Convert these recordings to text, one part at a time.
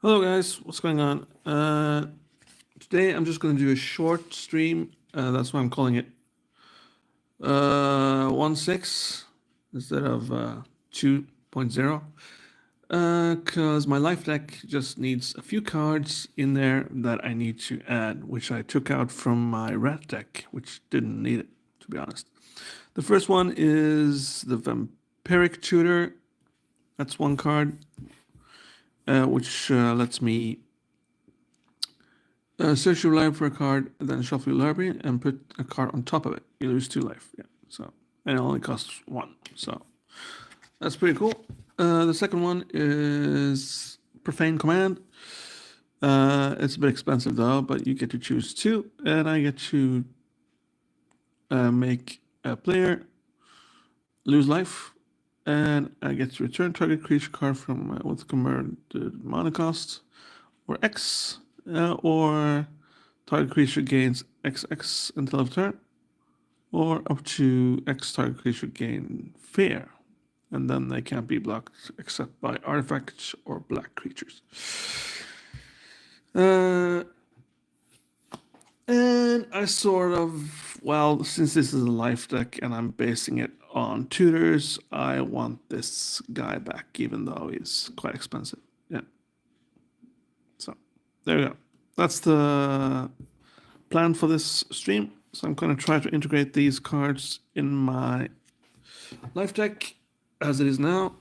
Hello guys, what's going on? Today I'm just going to do a short stream. That's why I'm calling it 1.6 instead of 2.0. Because my life deck just needs a few cards in there that I need to add, which I took out from my rat deck, which didn't need it, to be honest. The first one is the Vampiric Tutor. That's one card, which lets me search your library for a card, then shuffle your library and put a card on top of it. You lose 2 life. Yeah. So and it only costs 1. So that's pretty cool. The second one is Profane Command. It's a bit expensive though, but you get to choose 2, and I get to make a player lose life, and I get to return target creature card from with converted mana cost, or X, or target creature gains XX until of turn, or up to X target creature gain fear, and then they can't be blocked except by artifacts or black creatures. And I sort of, well, since this is a life deck and I'm basing it on tutors, I want this guy back, even though he's quite expensive. Yeah. So there we go. That's the plan for this stream. So I'm going to try to integrate these cards in my life deck as it is now.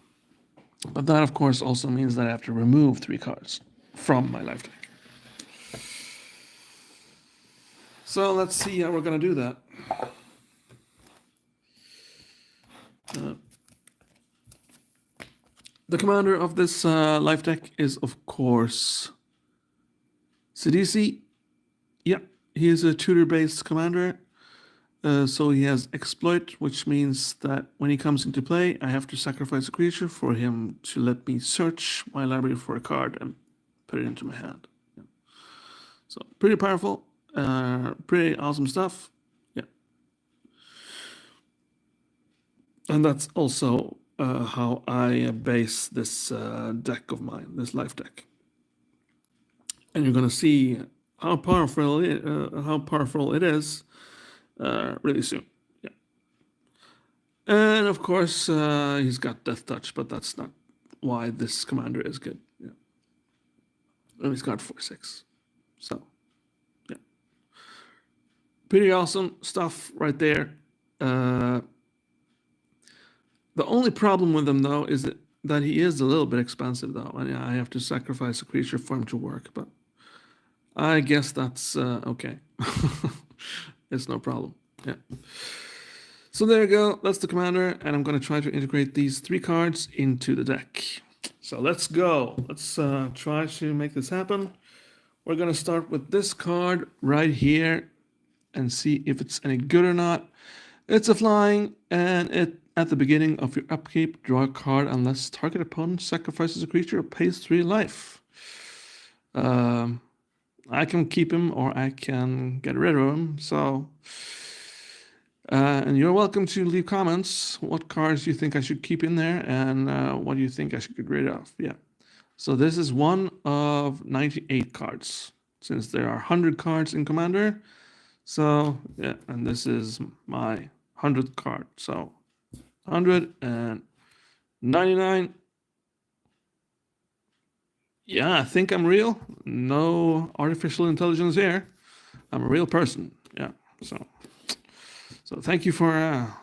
But that, of course, also means that I have to remove 3 cards from my life deck. So let's see how we're going to do that. The commander of this life deck is, of course, Sidisi. Yeah, he is a tutor-based commander. So he has exploit, which means that when he comes into play, I have to sacrifice a creature for him to let me search my library for a card and put it into my hand. Yeah. So pretty powerful, pretty awesome stuff. Yeah. And that's also how I base this deck of mine, this life deck. And you're gonna see how powerful it is really soon. Yeah. And of course, he's got Death Touch, but that's not why this commander is good. Yeah. And he's got 4/6. So, yeah. Pretty awesome stuff right there. The only problem with him, though, is that he is a little bit expensive, though. And I have to sacrifice a creature for him to work, but I guess that's okay. It's no problem. Yeah. So there you go. That's the commander, and I'm going to try to integrate these 3 cards into the deck. So let's go. Let's try to make this happen. We're going to start with this card right here and see if it's any good or not. It's a flying, and it at the beginning of your upkeep, draw a card unless target opponent sacrifices a creature or pays 3 life. I can keep him or I can get rid of him. So, and you're welcome to leave comments what cards you think I should keep in there and what do you think I should get rid of. Yeah. So this is one of 98 cards since there are 100 cards in Commander. So yeah, and this is my 100th card. So 199. Yeah, I think I'm real. No artificial intelligence here. I'm a real person. Yeah. So thank you for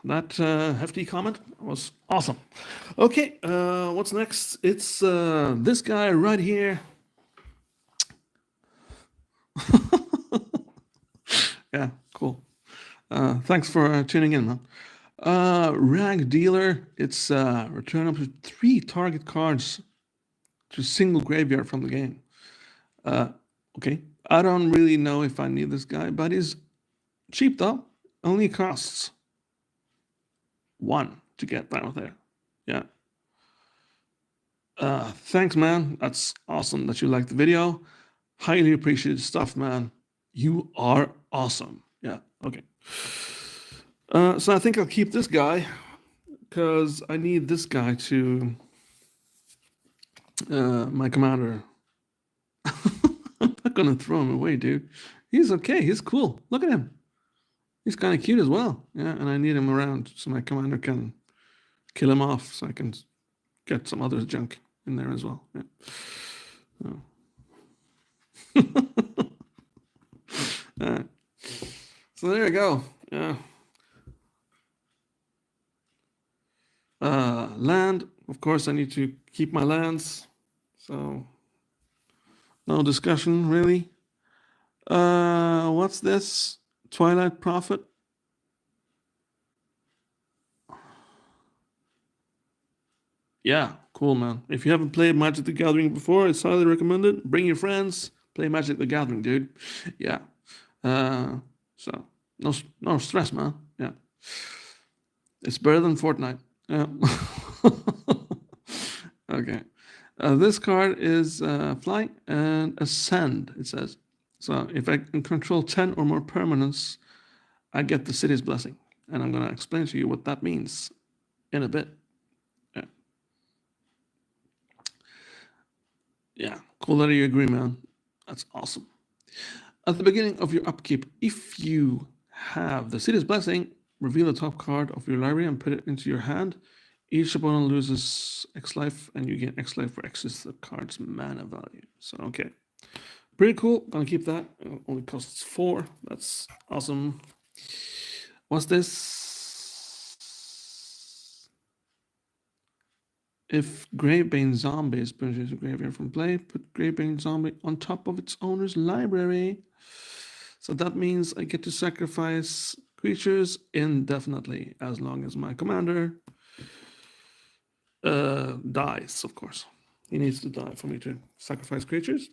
that hefty comment. It was awesome. Okay, what's next? It's this guy right here. Yeah, cool. Thanks for tuning in, man. Rag Dealer. It's return up to 3 target cards to single graveyard from the game. Okay, I don't really know if I need this guy, but he's cheap though. Only costs 1 to get down there. Yeah. Thanks, man. That's awesome that you liked the video. Highly appreciated stuff, man. You are awesome. Yeah, okay. So I think I'll keep this guy because I need this guy to my commander not gonna throw him away, dude. He's okay. He's cool. Look at him. He's kind of cute as well. Yeah, and I need him around so my commander can kill him off, so I can get some other junk in there as well. Yeah. Alright. So there you go. Yeah. Land. Of course, I need to keep my lands. So no discussion really. What's this? Twilight Prophet. Yeah, cool, man. If you haven't played Magic the Gathering before, it's highly recommended. Bring your friends, play Magic the Gathering, dude. Yeah. So no stress, man. Yeah. It's better than Fortnite. Yeah. Okay. This card is Fly and Ascend, it says. So if I can control 10 or more permanents, I get the City's Blessing. And I'm going to explain to you what that means in a bit. Yeah. Yeah. Cool that you agree, man. That's awesome. At the beginning of your upkeep, if you have the City's Blessing, reveal the top card of your library and put it into your hand. Each opponent loses X life, and you gain X life for X is the card's mana value. So, okay. Pretty cool. Gonna keep that. It only costs 4. That's awesome. What's this? If Gravebane Zombie is put into the graveyard from play, put Gravebane Zombie on top of its owner's library. So that means I get to sacrifice creatures indefinitely as long as my commander dies, of course. He needs to die for me to sacrifice creatures.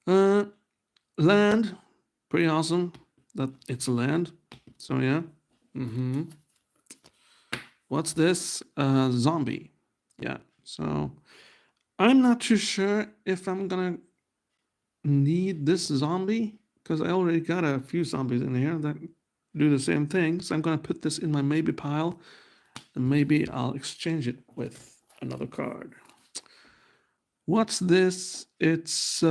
Land, pretty awesome that it's a land. So yeah. What's this? Zombie. Yeah. So I'm not too sure if I'm gonna need this zombie because I already got a few zombies in here that do the same thing. So I'm gonna put this in my maybe pile, and maybe I'll exchange it with another card. What's this? It's if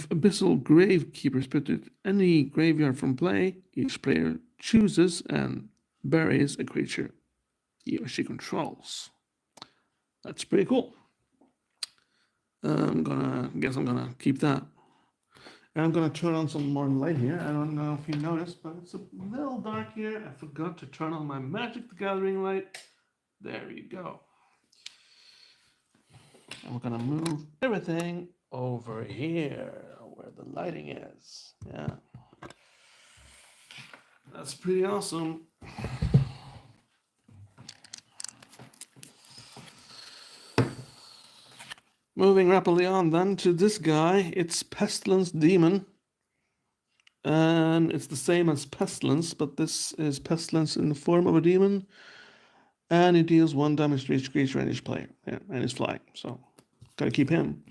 Abyssal Gravekeeper is put to any graveyard from play, each player chooses and buries a creature he or she controls. That's pretty cool. I'm gonna keep that. And I'm gonna turn on some more light here. I don't know if you noticed, but it's a little dark here. I forgot to turn on my Magic the Gathering light. There you go. And we're gonna move everything over here where the lighting is. Yeah. That's pretty awesome. Moving rapidly on then to this guy. It's Pestilence Demon. And it's the same as Pestilence, but this is Pestilence in the form of a demon. And he deals 1 damage to each creature and each player. Yeah, and he's flying, so gotta keep him.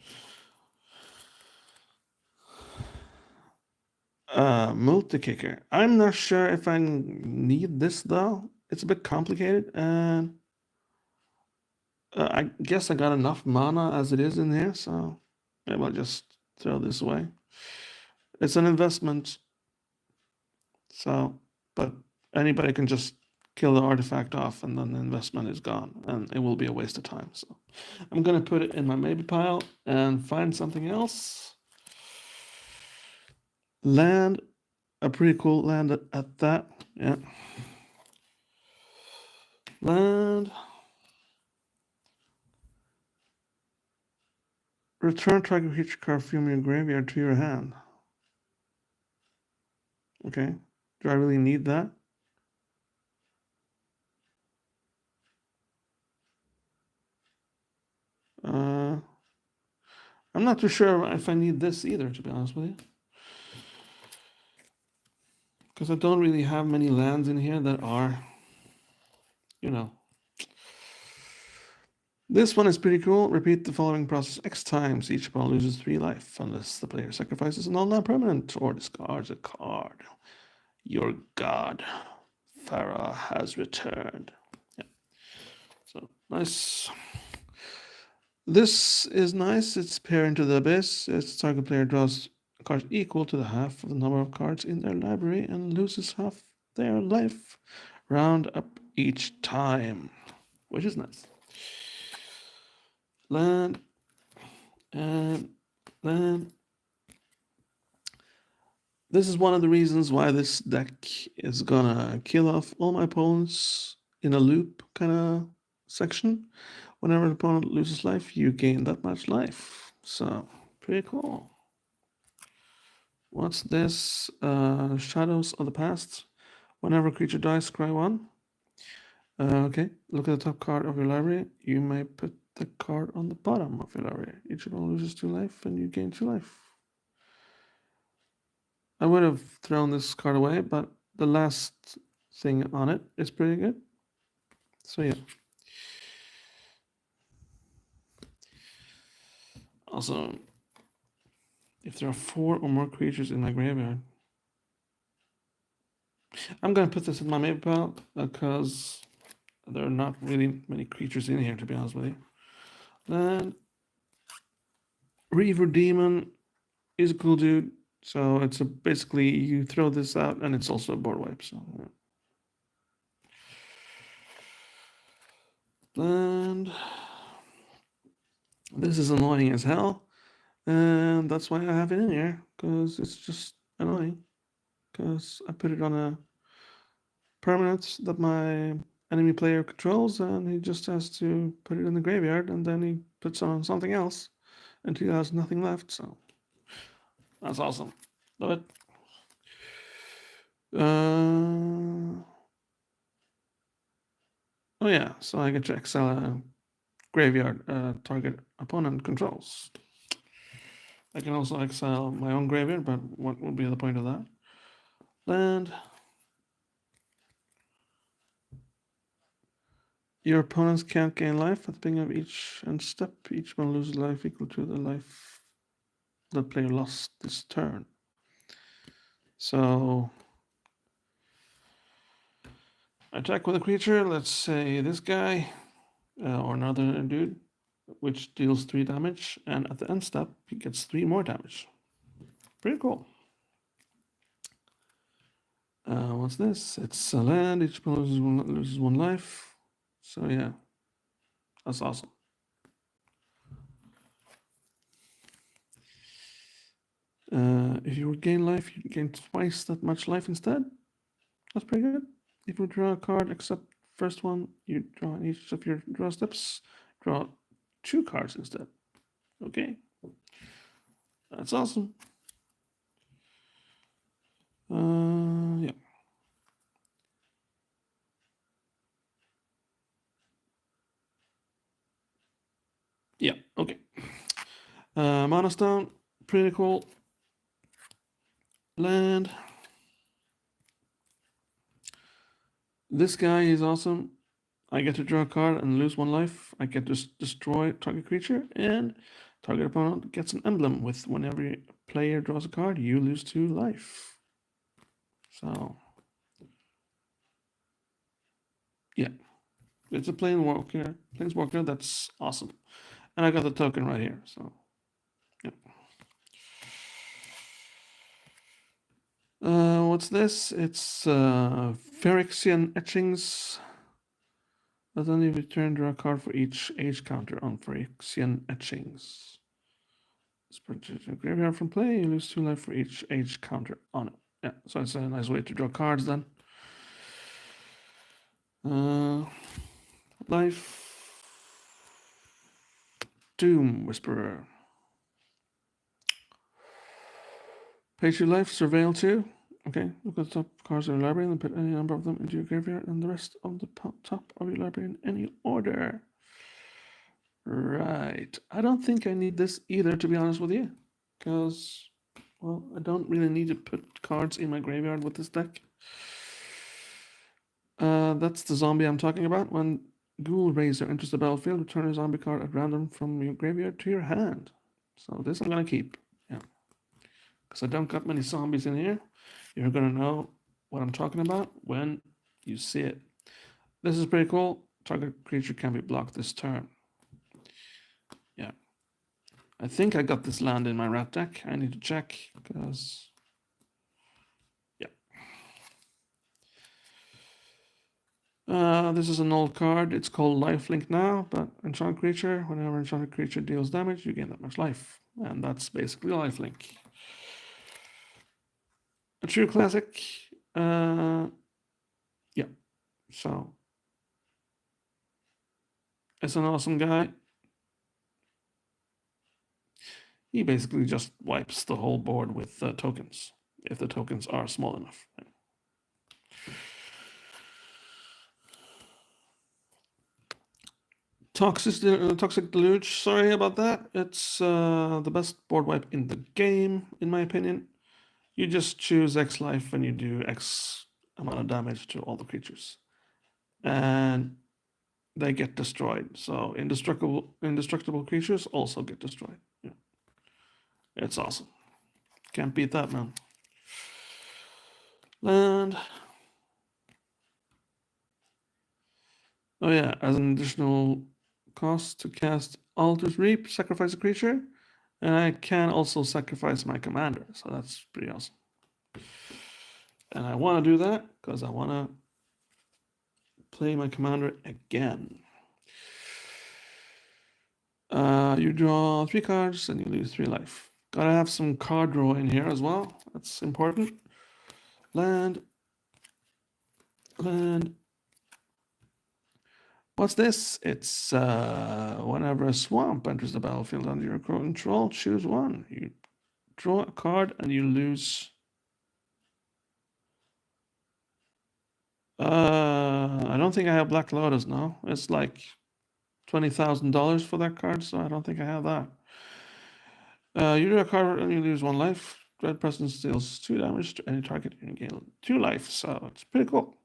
Multi-kicker. I'm not sure if I need this though. It's a bit complicated, and I guess I got enough mana as it is in here, so maybe I'll just throw this away. It's an investment, so but anybody can just kill the artifact off, and then the investment is gone, and it will be a waste of time. So I'm gonna put it in my maybe pile and find something else. Land, a pretty cool land at that. Yeah. Land. Return target creature card from your graveyard to your hand. Okay. Do I really need that? I'm not too sure if I need this either, to be honest with you. Because I don't really have many lands in here that are, you know. This one is pretty cool. Repeat the following process X times. Each opponent loses 3 life unless the player sacrifices a non-permanent or discards a card. Your god, Farah, has returned. Yeah. So, nice. This is nice. It's pair into the abyss. Its target player draws cards equal to the half of the number of cards in their library and loses half their life. Round up each time, which is nice. Land and land. This is one of the reasons why this deck is gonna kill off all my opponents in a loop kind of section. Whenever an opponent loses life, you gain that much life. So, pretty cool. What's this? Shadows of the Past. Whenever a creature dies, cry one. Okay, look at the top card of your library. You may put the card on the bottom of your library. Each opponent loses 2 life and you gain 2 life. I would have thrown this card away, but the last thing on it is pretty good. So yeah. Also, if there are 4 or more creatures in my graveyard, I'm gonna put this in my maybe pile because there are not really many creatures in here, to be honest with you. Then Reaver Demon is a cool dude. So it's basically you throw this out and it's also a board wipe. So yeah. And this is annoying as hell. And that's why I have it in here, because it's just annoying. Because I put it on a permanent that my enemy player controls, and he just has to put it in the graveyard, and then he puts on something else until he has nothing left. So that's awesome. Love it. Oh yeah, so I get to exile a graveyard target opponent controls. I can also exile my own graveyard, but what would be the point of that? Land. Your opponents can't gain life at the beginning of each end step. Each one loses life equal to the life the player lost this turn. So attack with a creature, let's say this guy or another dude, which deals 3 damage, and at the end step, he gets 3 more damage. Pretty cool. What's this? It's a land, each opponent loses 1 life. So yeah, that's awesome. If you gain life, you gain twice that much life instead. That's pretty good. If you draw a card except first one, you draw in each of your draw steps, draw 2 cards instead. Okay. That's awesome. Yeah. Yeah, okay. Mana Stone, pretty cool. Land. This guy is awesome. I get to draw a card and lose 1 life. I get to destroy target creature, and target opponent gets an emblem with whenever player draws a card, you lose 2 life. So, yeah. It's a planeswalker that's awesome. And I got the token right here, so yeah. What's this? It's Phyrexian Etchings. Then you return draw a card for each age counter on Phyrexian Etchings. Purchase a graveyard from play, you lose 2 life for each age counter on it. Yeah, so it's a nice way to draw cards then. Life. Doom Whisperer. Pay 2 life, Surveil 2. Okay, look at the top cards of your library and put any number of them into your graveyard and the rest of the top of your library in any order. Right. I don't think I need this either, to be honest with you. Because, well, I don't really need to put cards in my graveyard with this deck. That's the zombie I'm talking about. When Ghoul Raiser enters the battlefield, return a zombie card at random from your graveyard to your hand. So this I'm going to keep. Yeah. Because I don't got many zombies in here. You're going to know what I'm talking about when you see it. This is pretty cool. Target creature can be blocked this turn. Yeah. I think I got this land in my rat deck. I need to check because, yeah. This is an old card. It's called Lifelink now, but enchant creature. Whenever enchanted creature deals damage, you gain that much life, and that's basically Lifelink. A true classic. Yeah. So it's an awesome guy. He basically just wipes the whole board with tokens, if the tokens are small enough. Toxic Deluge, sorry about that. It's the best board wipe in the game, in my opinion. You just choose X life and you do X amount of damage to all the creatures. And they get destroyed. So indestructible creatures also get destroyed. Yeah. It's awesome. Can't beat that, man. Land. Oh yeah, as an additional cost to cast Altar's Reap, sacrifice a creature. And I can also sacrifice my commander, so that's pretty awesome. And I want to do that because I want to play my commander again. You draw 3 cards and you lose 3 life. Gotta have some card draw in here as well. That's important. Land. What's this? It's whenever a swamp enters the battlefield under your control, choose one. You draw a card and you lose. I don't think I have Black Lotus now. It's like $20,000 for that card, so I don't think I have that. You draw a card and you lose 1 life. Red Presence deals 2 damage to any target and you gain 2 life, so it's pretty cool.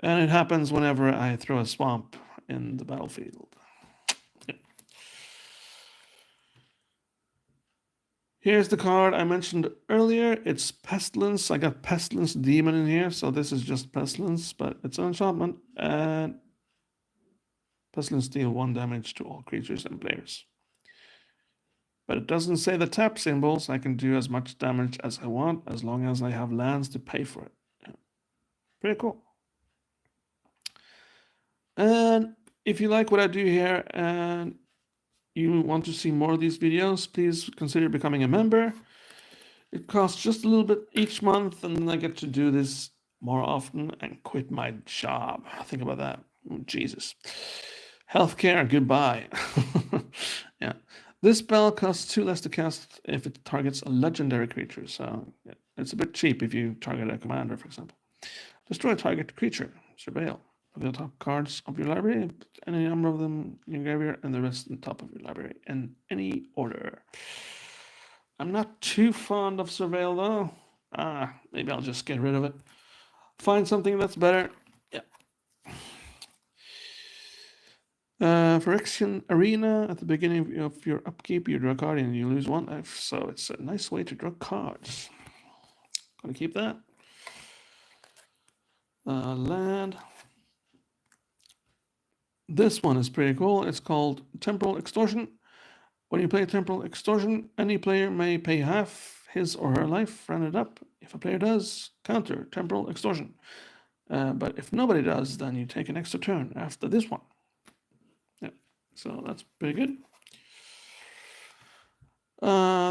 And it happens whenever I throw a swamp in the battlefield. Yeah. Here's the card I mentioned earlier. It's Pestilence. I got Pestilence Demon in here, so this is just Pestilence, but it's an enchantment. And Pestilence deal 1 damage to all creatures and players. But it doesn't say the tap symbols. I can do as much damage as I want as long as I have lands to pay for it. Yeah. Pretty cool. And if you like what I do here and you want to see more of these videos, please consider becoming a member. It costs just a little bit each month, and then I get to do this more often and quit my job. Think about that. Oh, Jesus. Healthcare, goodbye. Yeah. This spell costs 2 less to cast if it targets a legendary creature, so it's a bit cheap if you target a commander, for example. Destroy a target creature. Surveil. Look at the top cards of your library, any number of them in your graveyard, and the rest on top of your library in any order. I'm not too fond of Surveil though. Maybe I'll just get rid of it. Find something that's better. Yeah. Phyrexian Arena, at the beginning of your upkeep, you draw a card and you lose 1 life. So it's a nice way to draw cards. Gonna keep that. Land. This one is pretty cool. It's called Temporal Extortion. When you play Temporal Extortion, any player may pay half his or her life, rounded up. If a player does, counter Temporal Extortion. But if nobody does, then you take an extra turn after this one. Yeah, so that's pretty good.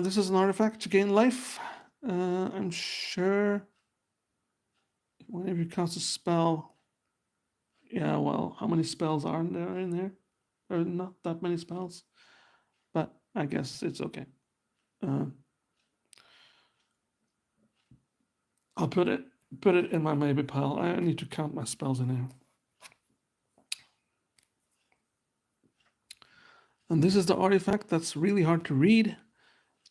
This is an artifact to gain life. I'm sure whenever you cast a spell, yeah, well, how many spells are there in there? There are not that many spells, but I guess it's okay. I'll put it in my maybe pile. I need to count my spells in here. And this is the artifact that's really hard to read.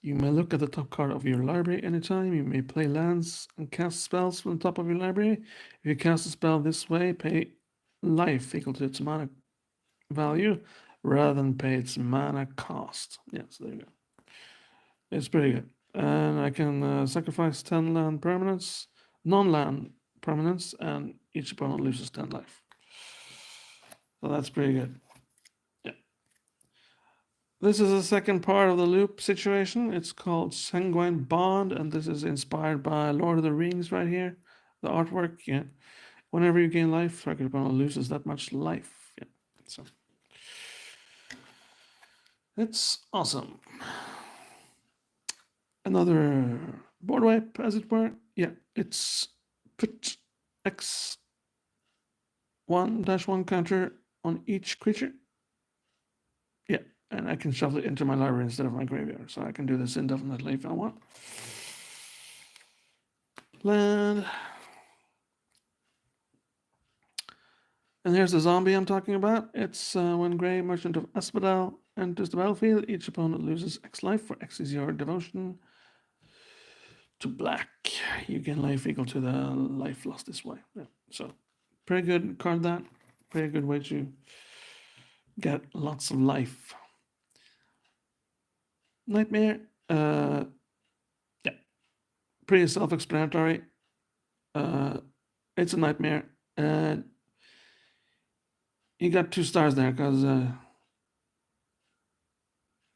You may look at the top card of your library anytime. You may play lands and cast spells from the top of your library. If you cast a spell this way, pay life equal to its mana value rather than pay its mana cost. Yeah, so there you go. It's pretty good. And I can sacrifice 10 land permanents, non-land permanents, and each opponent loses 10 life. So that's pretty good. Yeah. This is the second part of the loop situation. It's called Sanguine Bond, and this is inspired by Lord of the Rings right here. The artwork, yeah. Whenever you gain life, target opponent loses that much life. Yeah. So it's awesome. Another board wipe, as it were. Yeah, it's put X1-1 counter on each creature. Yeah, and I can shuffle it into my library instead of my graveyard, so I can do this indefinitely if I want. Land. And here's the zombie I'm talking about. It's when Grey Merchant of Asphodel enters the battlefield, each opponent loses X life, for X is your devotion to black. You gain life equal to the life lost this way. Yeah. So, pretty good card that. Pretty good way to get lots of life. Nightmare. Yeah. Pretty self-explanatory. It's a nightmare. And you got 2 stars there because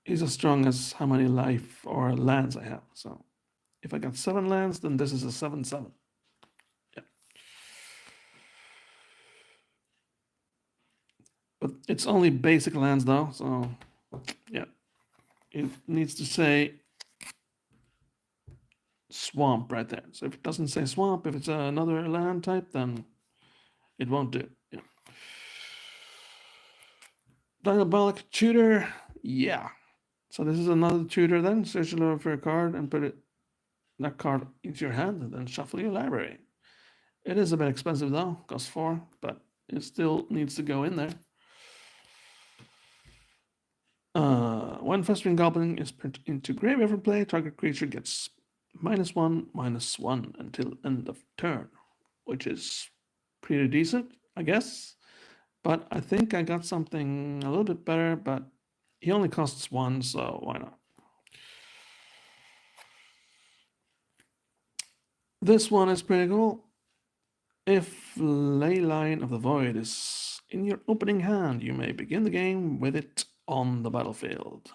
he's as strong as how many life or lands I have. So if I got 7 lands, then this is a 7/7. Yeah. But it's only basic lands though, so yeah. It needs to say swamp right there. So if it doesn't say swamp, if it's another land type, then it won't do. Yeah. Diabolic Tutor, yeah. So this is another tutor then. Search over for a card and put that card into your hand and then shuffle your library. It is a bit expensive though, costs 4, but it still needs to go in there. When Festering Goblin is put into graveyard for play, target creature gets -1/-1 until end of turn, which is pretty decent, I guess. But I think I got something a little bit better, but he only costs 1, so why not? This one is pretty cool. If Leyline of the Void is in your opening hand, you may begin the game with it on the battlefield.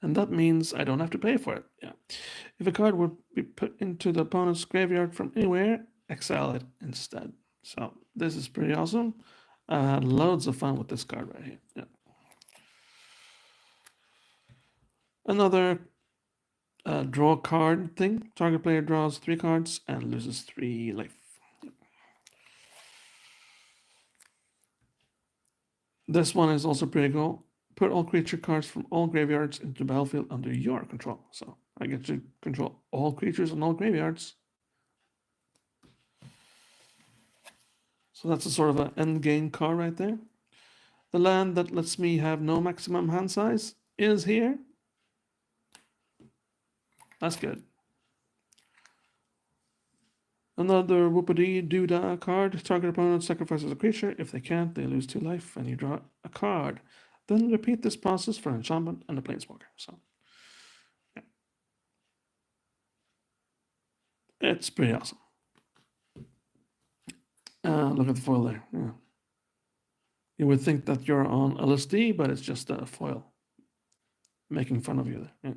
And that means I don't have to pay for it. Yeah. If a card would be put into the opponent's graveyard from anywhere, exile it instead. So this is pretty awesome. I had loads of fun with this card right here. Yeah. Another draw card thing. Target player draws 3 cards and loses 3 life. This one is also pretty cool. Put all creature cards from all graveyards into the battlefield under your control. So I get to control all creatures and all graveyards. So that's a sort of an end game card right there. The land that lets me have no maximum hand size is here. That's good. Another whoopity doodah card. Target opponent sacrifices a creature. If they can't, they lose 2 life and you draw a card. Then repeat this process for an enchantment and a planeswalker. So yeah. It's pretty awesome. Look at the foil there. Yeah. You would think that you're on LSD, but it's just a foil making fun of you there. Yeah.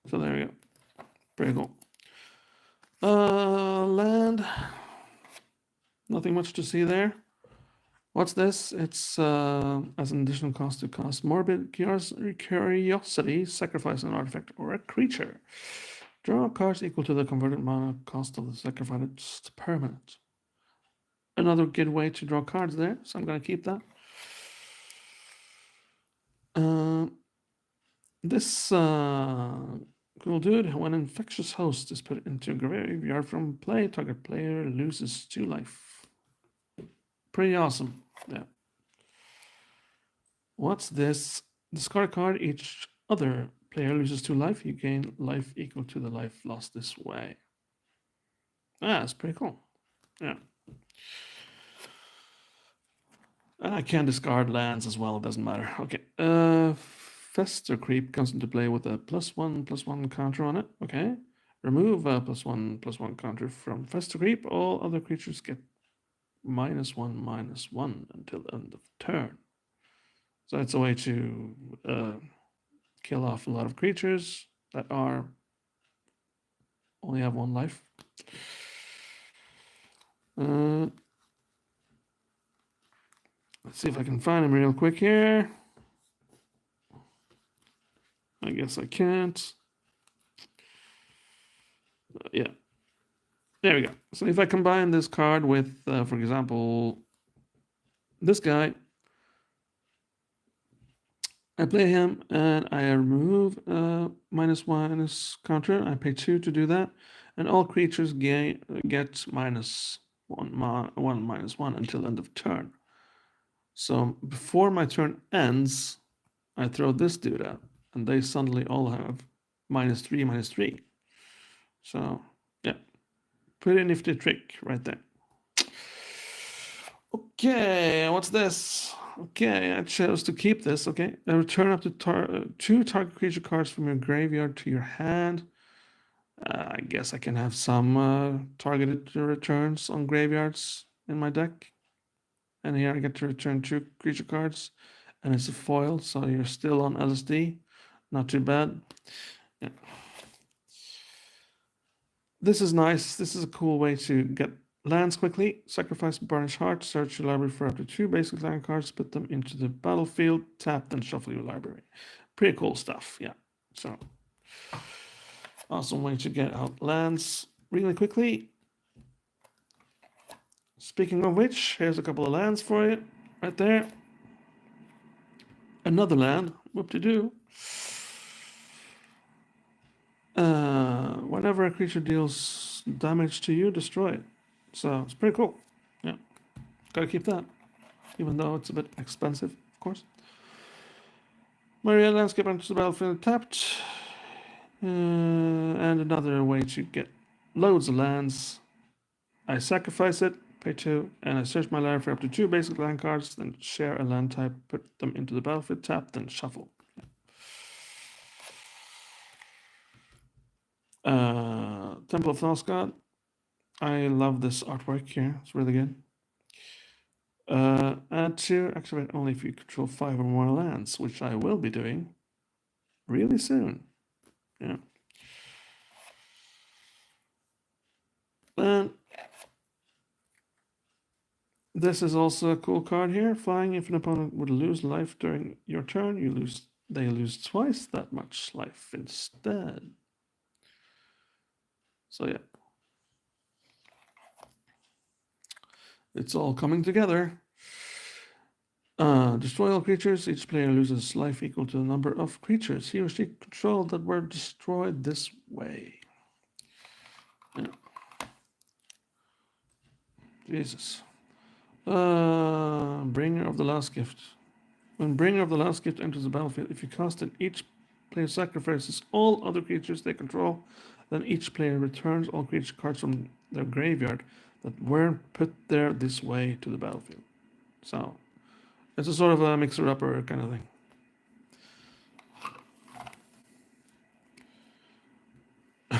So there we go. Pretty cool. Land. Nothing much to see there. What's this? It's as an additional cost to cast Morbid Curiosity, sacrifice an artifact or a creature. Draw cards equal to the converted mana cost of the sacrificed permanent. Another good way to draw cards there, so I'm going to keep that. This cool dude, when Infectious Host is put into graveyard from play, target player loses 2 life. Pretty awesome. Yeah. What's this? Discard a card. Each other player loses 2 life. You gain life equal to the life lost this way. That's pretty cool. Yeah. I can discard lands as well. It doesn't matter. Okay. Fester Creep comes into play with a +1/+1 counter on it. Okay. Remove a +1/+1 counter from Fester Creep. All other creatures get -1/-1 until end of turn. So it's a way to kill off a lot of creatures that are only have one life. Let's see if I can find him real quick here. I guess I can't. Yeah. There we go. So if I combine this card with, for example, this guy, I play him and I remove -1 counter. I pay 2 to do that. And all creatures get -1 until end of turn. So before my turn ends, I throw this dude out, and they suddenly all have -3/-3. So yeah, pretty nifty trick right there. Okay, what's this? Okay, I chose to keep this. Okay, return up to 2 target creature cards from your graveyard to your hand. I guess I can have some targeted returns on graveyards in my deck. And here I get to return 2 creature cards, and it's a foil, so you're still on LSD. Not too bad. Yeah. This is nice. This is a cool way to get lands quickly. Sacrifice Burnished Heart, search your library for up to 2 basic land cards, put them into the battlefield, tap, then shuffle your library. Pretty cool stuff, yeah. So, awesome way to get out lands really quickly. Speaking of which, here's a couple of lands for you, right there. Another land, whoop-de-doo. Whenever a creature deals damage to you, destroy it. So it's pretty cool. Yeah, gotta keep that, even though it's a bit expensive, of course. Maria Landscape enters the battlefield tapped. And another way to get loads of lands. I sacrifice it, pay 2, and I search my library for up to 2 basic land cards, then share a land type, put them into the battlefield, tap, then shuffle. Temple of False God. I love this artwork here. It's really good. Add 2, activate only if you control 5 or more lands, which I will be doing really soon. Yeah. And this is also a cool card here. Flying, if an opponent would lose life during your turn, they lose twice that much life instead. So yeah. It's all coming together. Destroy all creatures. Each player loses life equal to the number of creatures he or she controlled that were destroyed this way. Yeah. Jesus. Bringer of the Last Gift. When Bringer of the Last Gift enters the battlefield, if you cast it, each player sacrifices all other creatures they control. Then each player returns all creature cards from their graveyard that weren't put there this way to the battlefield. So it's a sort of a mixer-upper kind of thing.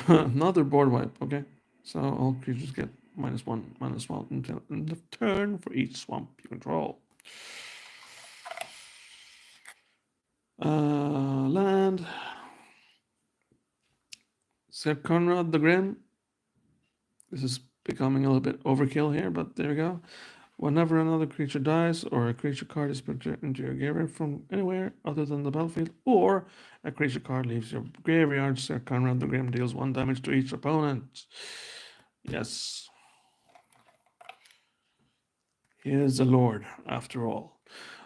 Another board wipe, okay? So all creatures get -1/-1 until end of turn for each swamp you control. Land. Sir Conrad the Grim. This is becoming a little bit overkill here, but there we go. Whenever another creature dies, or a creature card is put into your graveyard from anywhere other than the battlefield, or a creature card leaves your graveyard, Sir Conrad the Grim deals 1 damage to each opponent. Yes. He is a lord, after all.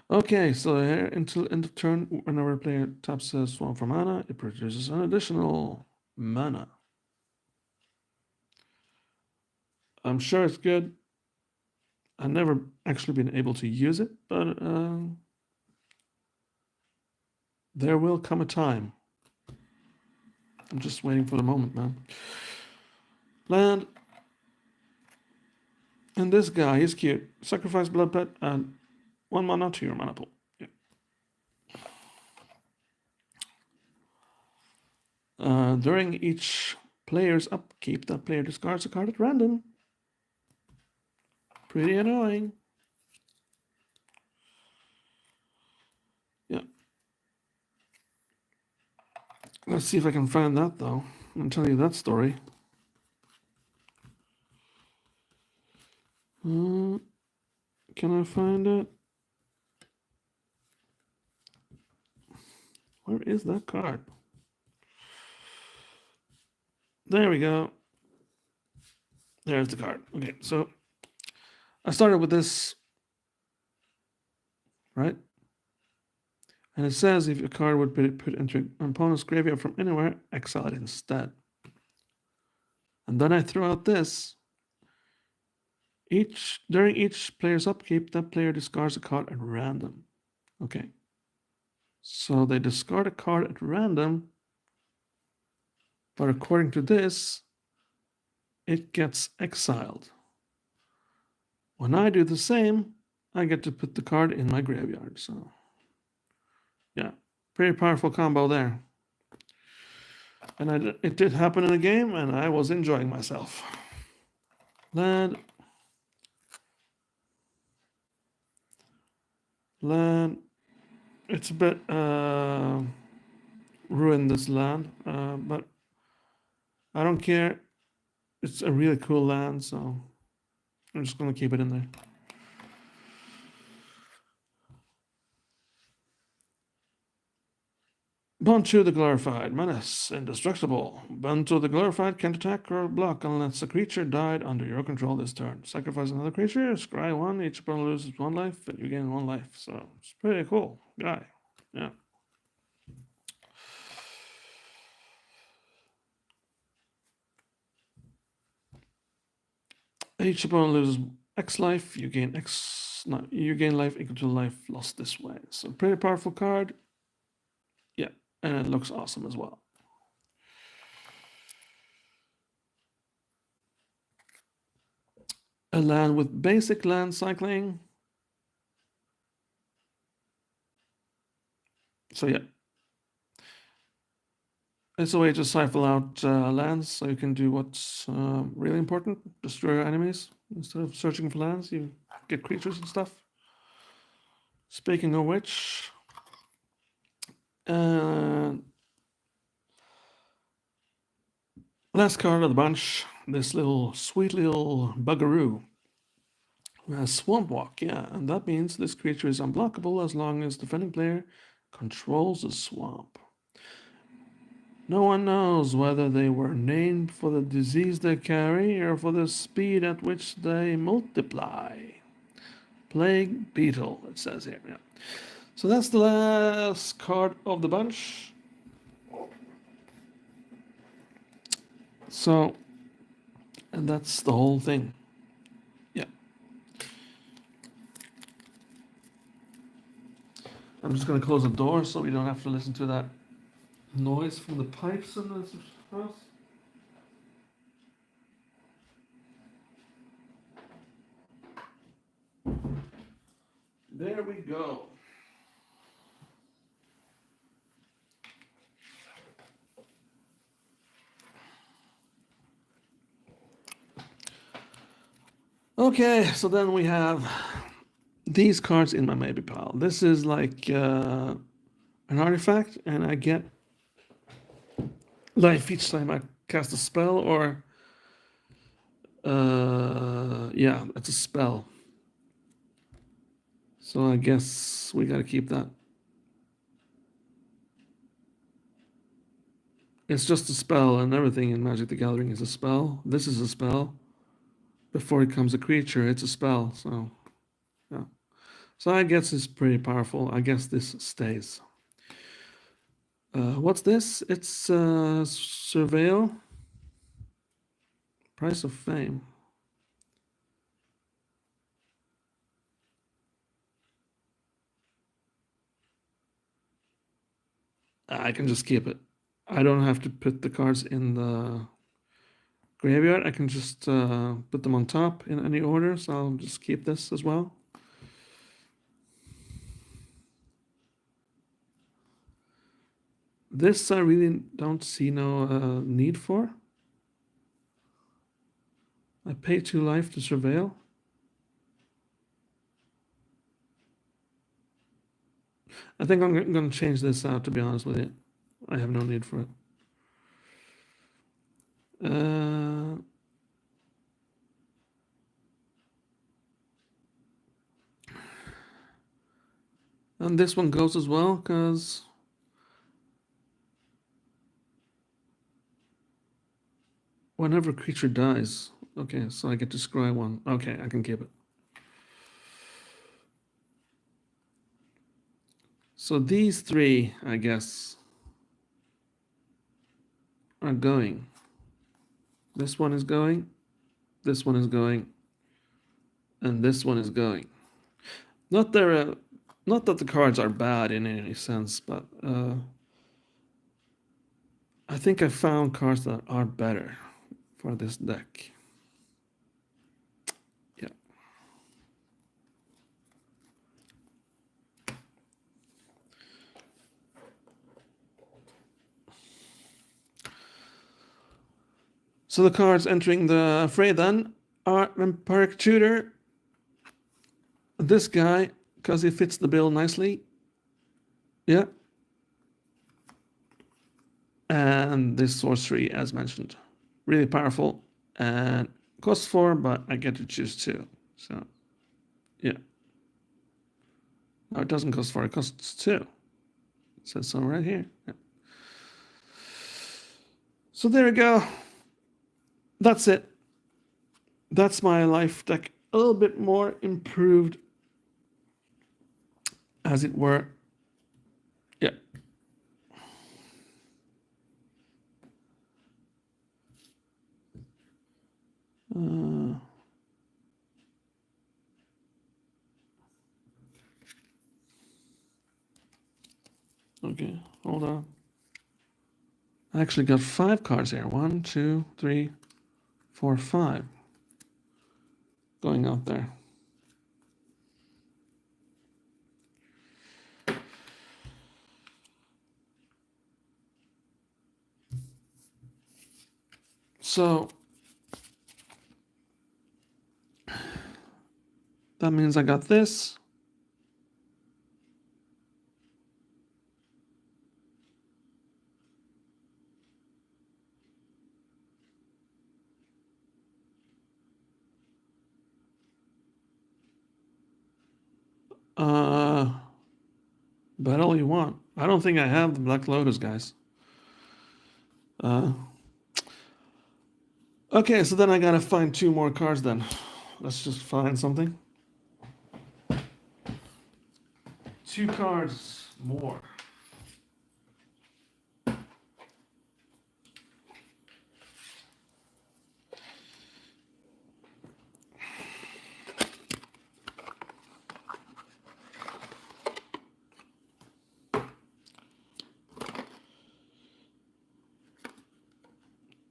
Okay, so here until end of turn, whenever a player taps a swamp for mana, it produces an additional mana. I'm sure it's good. I've never actually been able to use it, but there will come a time. I'm just waiting for the moment, man. Land. And this guy, he's cute. Sacrifice Blood Pet and 1 mana to your mana pool. Yeah. During each player's upkeep, that player discards a card at random. Pretty annoying. Let's see if I can find that, though, and tell you that story. Can I find it? Where is that card? There we go. There's the card. Okay, so I started with this, right? And it says if your card would be put into an opponent's graveyard from anywhere, exile it instead. And then I throw out this. During each player's upkeep, that player discards a card at random. Okay. So they discard a card at random, but according to this, it gets exiled. When I do the same, I get to put the card in my graveyard. So, yeah, pretty powerful combo there. And it did happen in a game, and I was enjoying myself. Land. It's a bit ruined this land, but I don't care. It's a really cool land, so I'm just gonna keep it in there. Bantu the Glorified, Menace, Indestructible. Bantu the Glorified can't attack or block unless a creature died under your control this turn. Sacrifice another creature, scry one, each opponent loses 1 life, and you gain 1 life. So it's pretty cool guy. Yeah. Each opponent loses X life, you gain life equal to life lost this way. So pretty powerful card. Yeah, and it looks awesome as well. A land with basic land cycling. So yeah, it's a way to siphon out lands, so you can do what's really important: destroy your enemies instead of searching for lands. You get creatures and stuff. Speaking of which, last card of the bunch, this little sweet little buggeroo. Swamp Walk, yeah, and that means this creature is unblockable as long as the defending player controls the swamp. No one knows whether they were named for the disease they carry or for the speed at which they multiply. Plague Beetle, it says here. Yeah. So that's the last card of the bunch. So, and that's the whole thing. Yeah. I'm just going to close the door so we don't have to listen to that noise from the pipes in this house. There we go. Okay, so then we have these cards in my maybe pile. This is like an artifact, and I get life each time I cast a spell, or yeah, it's a spell. So I guess we gotta keep that. It's just a spell, and everything in Magic the Gathering is a spell. This is a spell. Before it becomes a creature, it's a spell. So, yeah. So I guess it's pretty powerful. I guess this stays. What's this? It's Surveil. Price of Fame. I can just keep it. I don't have to put the cards in the graveyard. I can just put them on top in any order, so I'll just keep this as well. This I really don't see no need for. I pay 2 life to Surveil. I think I'm going to change this out, to be honest with you. I have no need for it. And this one goes as well, because whenever a creature dies, okay, so I get to scry one. Okay, I can keep it. So these three, I guess, are going. This one is going, this one is going, and this one is going. Not that the cards are bad in any sense, but I think I found cards that are better for this deck. Yeah. So the cards entering the fray then are Vampiric Tutor, this guy, because he fits the bill nicely. Yeah. And this sorcery, as mentioned. Really powerful. And costs 4, but I get to choose 2. So, yeah. No, it doesn't cost 4, it costs 2. It says so right here. Yeah. So there we go. That's it. That's my life deck. A little bit more improved, as it were. Yeah. Okay, hold on. I actually got 5 cards here. 1, 2, 3, 4, 5. Going out there. So that means I got this. Bet all you want. I don't think I have the Black Lotus, guys. Okay, so then I gotta find 2 more cards then. Let's just find something. 2 cards more.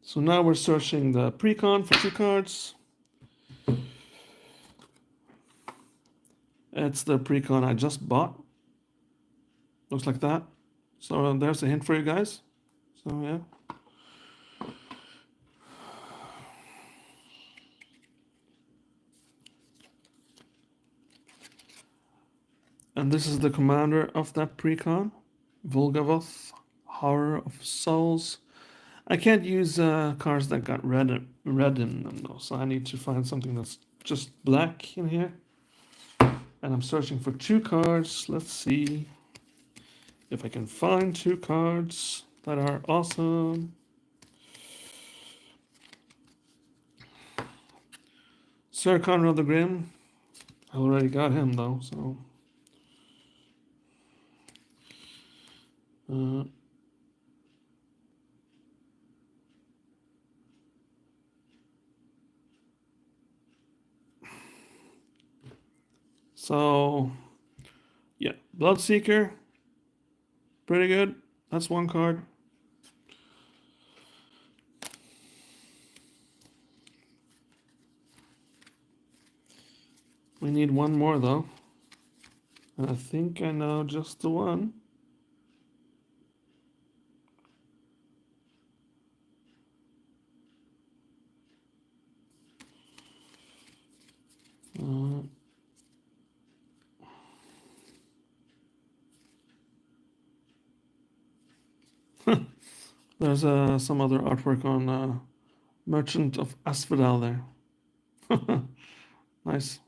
So now we're searching the precon for 2 cards. It's the precon I just bought. Looks like that. So there's a hint for you guys. So yeah. And this is the commander of that precon, Volgavoth, Horror of Souls. I can't use cards that got red in them though, so I need to find something that's just black in here. And I'm searching for 2 cards. Let's see if I can find 2 cards that are awesome. Sir Conrad the Grim. I already got him though, so. So, yeah, Bloodseeker. Pretty good. That's 1 card. We need 1 more though. And I think I know just the one. There's some other artwork on Merchant of Asphodel there. Nice.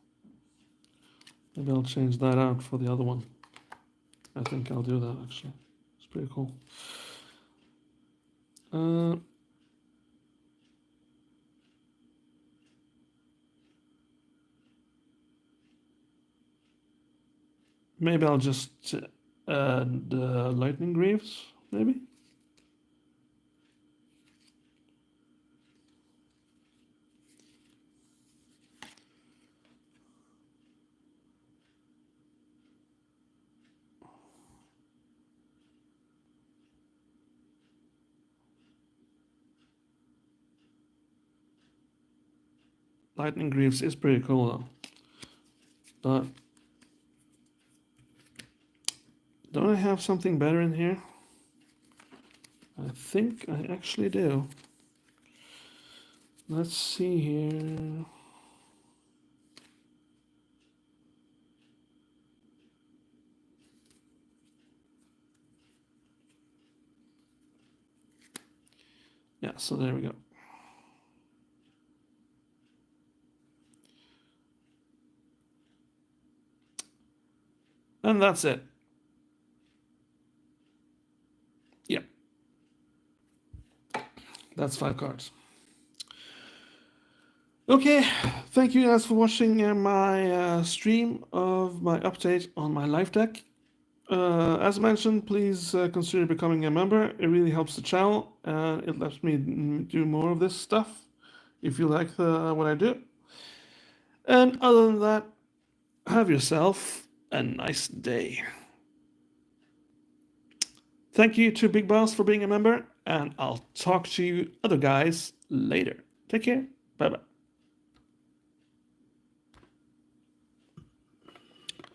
Maybe I'll change that out for the other one. I think I'll do that actually. It's pretty cool. Maybe I'll just add lightning greaves, maybe? Lightning greaves is pretty cool though. But don't I have something better in here? I think I actually do. Let's see here. Yeah, so there we go. And that's it. Yeah. That's 5 cards. Okay, thank you guys for watching my stream of my update on my live deck. As mentioned, please consider becoming a member. It really helps the channel and it lets me do more of this stuff if you like what I do. And other than that, have yourself a nice day. Thank you to Big Boss for being a member, and I'll talk to you other guys later. Take care. Bye bye.